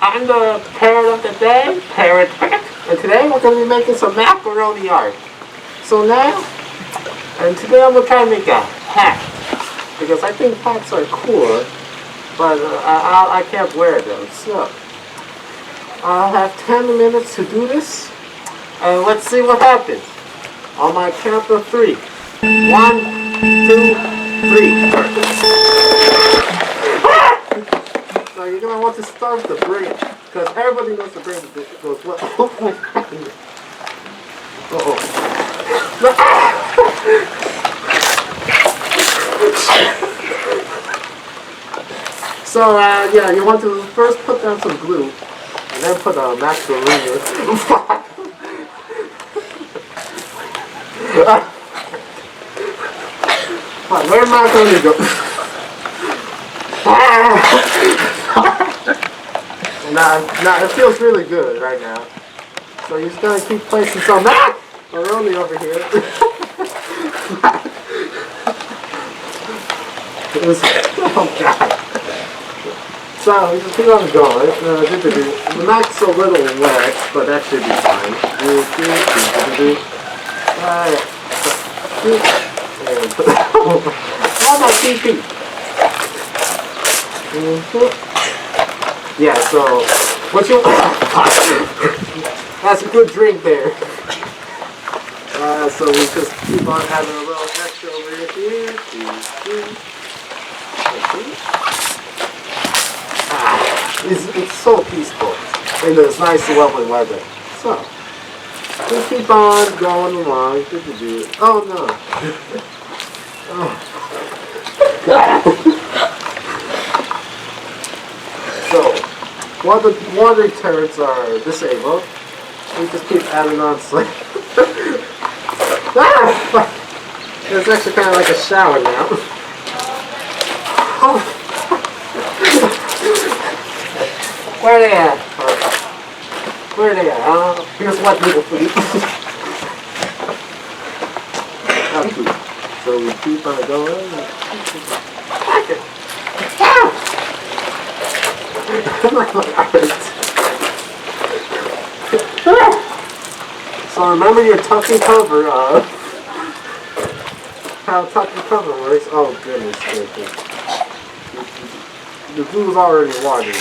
I'm the parrot of the day, Parrot Prick, and today we're going to be making some macaroni art. So now, and today I'm going to try to make a hat, because I think hats are cool, but I can't wear them. So, I'll have 10 minutes to do this, and let's see what happens. On my count of 3. 1, 2, 3. So you're going to want to start the brain, because everybody knows the brain goes well. Oh my God. Uh-oh. So, yeah, you want to first put down some glue, and then put a macaroni. Where am I going to go? Nah, it feels really good right now. So you're just going to keep placing some macaroni over here. Oh God. So you just keep on going. The mic's a little wet, but that should be fine. Oh my PP. Yeah, so what you that's a good drink there. So we just keep on having a little extra over here. It's so peaceful in this nice lovely weather. So we keep on going along. Oh no. Oh. So while the water turrets are disabled, we just keep adding on slightly. It's actually kind of like a shower now. Oh. Where are they at? Where are they at? Here's what little feet. So we keep on going. So remember your tuck and cover. How tuck and cover works. Oh goodness gracious. The glue's already watered.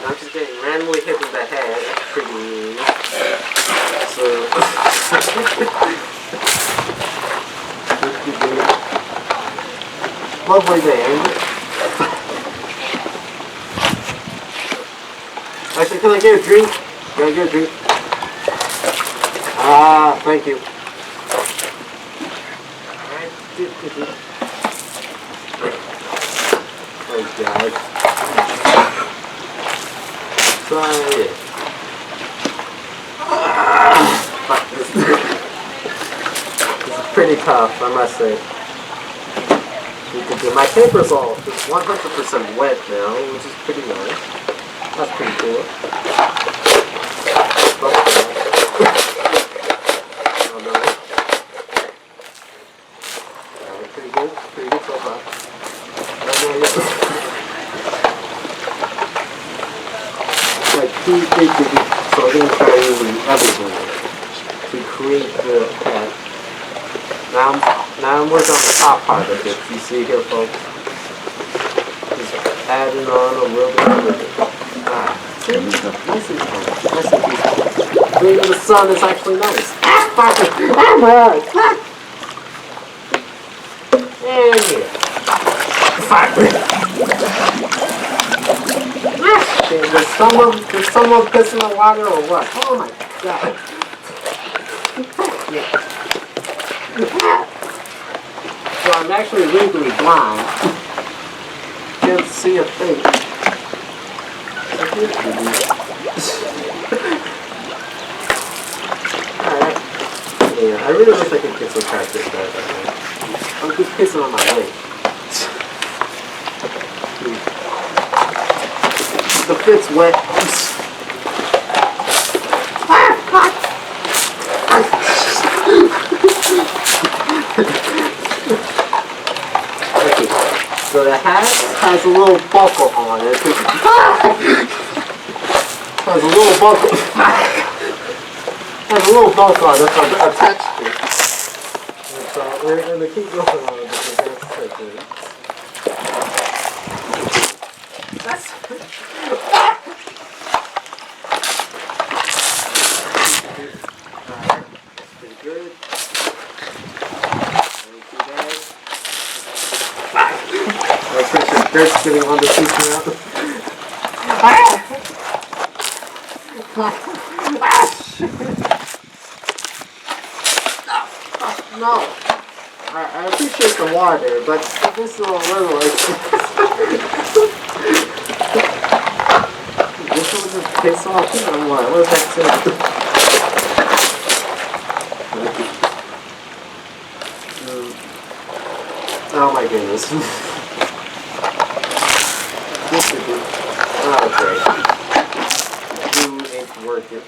I'm just getting randomly hit in the head. That's pretty mean. So lovely day. Actually, can I get a drink? Can I get a drink? Ah, thank you. Alright. Oh God. Try it. This is pretty tough, I must say. My paper's all just 100% wet now, which is pretty nice. That's pretty cool. Oh no. Pretty good so far. Like so I'm going to try using everything to create the hat. Now I'm working on the top part of it. You see here, folks? Just adding on a little bit of it. Nice and peaceful. Being in the sun is actually nice. And here. Did someone piss in the water or what? Oh my God. So I'm actually legally blind. Can't see a thing. Alright. Yeah, I really wish I could get some practice there. I'm just pissing on my leg. The fit's wet. So the hat has a little buckle on it. Has a little buckle. Has a little buckle on it attached to it. And so we're going to keep going on it because that's so good. Alright, that's pretty good. I'm pretty sure dirt's getting on the piece now. No. I appreciate the water, but this is a little this one just piss off or what? What does that say? Oh my goodness. This should be. Oh, great. Glue ain't working.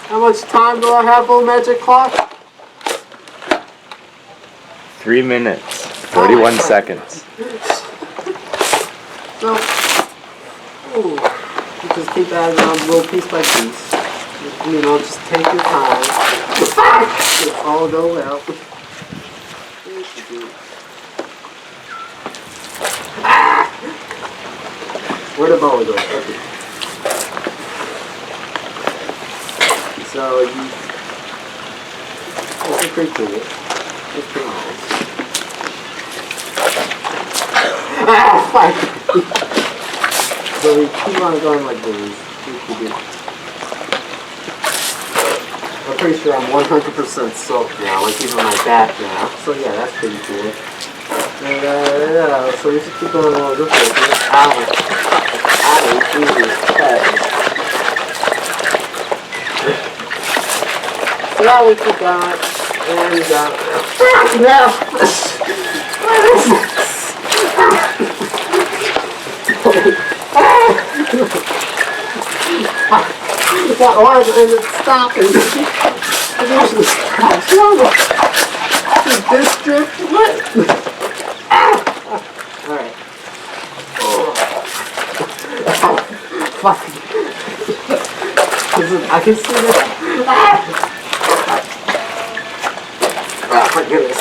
How much time do I have on magic clock? 3 minutes, 41 seconds. So, ooh, you just keep adding on little piece by piece. You know, just take your time. It'll all go well. Where the ball go? Okay. So you, it's pretty cool. It's pretty nice. Fuck! So we keep on going like this. I'm pretty sure I'm 100% soaked now, like even my back now. So yeah, that's pretty cool. And yeah, so we just keep going all this way. Ow, Jesus Christ. So now we keep going, and we got now. What is this? Why is it stopping? It usually stops. Is this strip? What? Alright. Oh. Fuck. I can see this. Oh my goodness.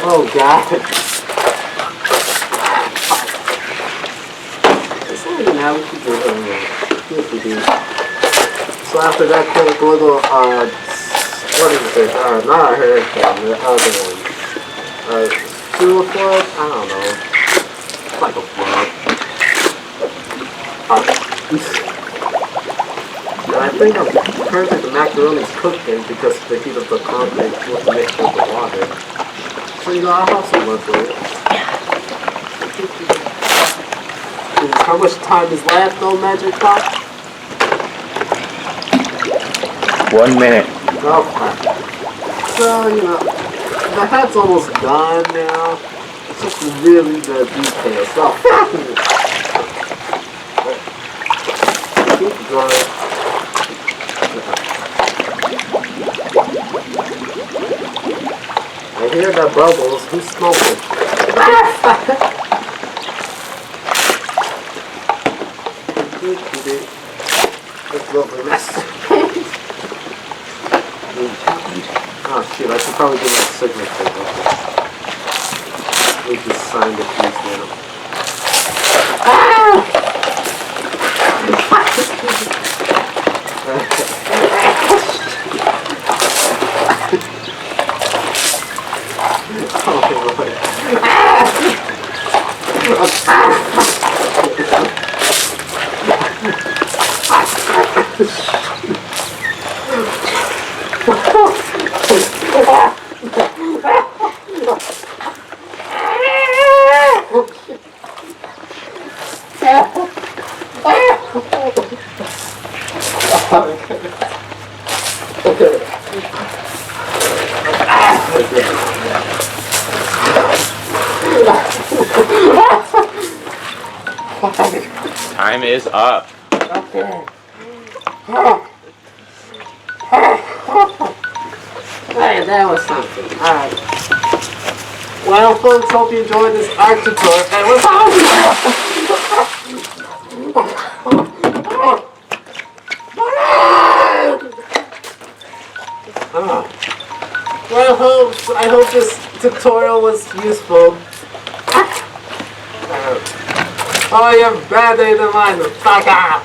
Oh god. It's not even how we keep doing it. So after that quick little what is it? Not a hurricane, the other one. Sewer flood? I don't know. It's like a flood. And I think apparently the macaroni is cooking because of the heat of the concrete with the mixture of the water. So you know, I'll have some lunch later. How much time is left on Magic Clock? 1 minute. Oh, so, you know, the hat's almost done now. It's just really the details. So, keep going. I hear the bubbles. Who's smoking? That's lovely mess. Oh shit, I should probably do my signature. We can sign the piece now. Time is up. Okay. Hey, that was something. Alright. Well, folks, hope you enjoyed this art tutorial. And what's Well, I hope this tutorial was useful. Oh, you have a bad day than mine. Fuck off.